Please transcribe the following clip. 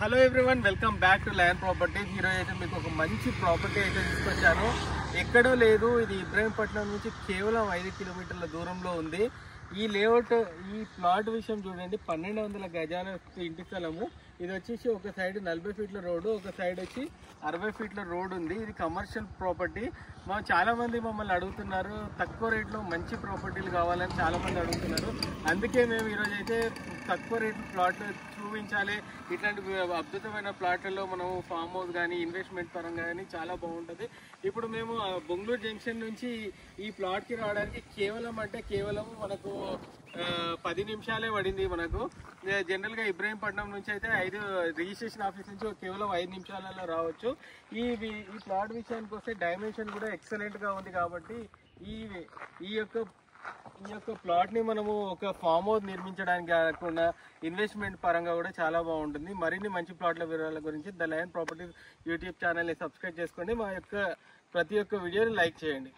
Hello everyone, welcome back to lion properties. ఈరోజు అయితే మీకు ఒక మంచి ప్రాపర్టీ అయితే తీసుకొచ్చాను. ఎక్కడో లేదు, ఇది ఇబ్రహీంపట్నం నుంచి కేవలం 5 కిలోమీటర్ల దూరంలో ఉంది. ఈ లేఅవుట్, ఈ ప్లాట్ విషయం చూడండి. 1200 గజాల ఇంటి స్థలము. ఇది వచ్చేసి ఒక సైడ్ 40 ఫీట్ల రోడ్డు, ఒక సైడ్ వచ్చి 60 ఫీట్ల రోడ్ ఉంది. ఇది కమర్షియల్ ప్రాపర్టీ. చాలా మంది మమ్మల్ని అడుగుతున్నారు, తక్కువ రేట్లో మంచి ప్రాపర్టీలు కావాలని చాలా మంది అడుగుతున్నారు. అందుకే మేము ఈరోజు అయితే తక్కువ రేటు ప్లాట్ చూపించాలి. ఇట్లాంటి అద్భుతమైన ప్లాట్లలో మనం ఫామ్ హౌస్ కానీ ఇన్వెస్ట్మెంట్ పరంగా కానీ చాలా బాగుంటుంది. ఇప్పుడు మేము బొంగళూరు జంక్షన్ నుంచి ఈ ప్లాట్కి రావడానికి కేవలం మనకు 10 నిమిషాలే పడింది. మనకు జనరల్గా ఇబ్రహీంపట్నం నుంచి అయితే రిజిస్ట్రేషన్ ఆఫీస్ నుంచి కేవలం 5 నిమిషాలలో రావచ్చు. ఈ ప్లాట్ విషయానికి వస్తే డైమెన్షన్ కూడా ఎక్సలెంట్గా ఉంది. కాబట్టి ఈ యొక్క ప్లాట్ని మనము ఒక ఫామ్ హౌస్ నిర్మించడానికి కాకుండా ఇన్వెస్ట్మెంట్ పరంగా కూడా చాలా బాగుంటుంది. మరిన్ని మంచి ప్లాట్ల వివరాల గురించి ద లయన్ ప్రాపర్టీస్ యూట్యూబ్ ఛానల్ని సబ్స్క్రైబ్ చేసుకోండి. మా యొక్క ప్రతి ఒక్క వీడియోని లైక్ చేయండి.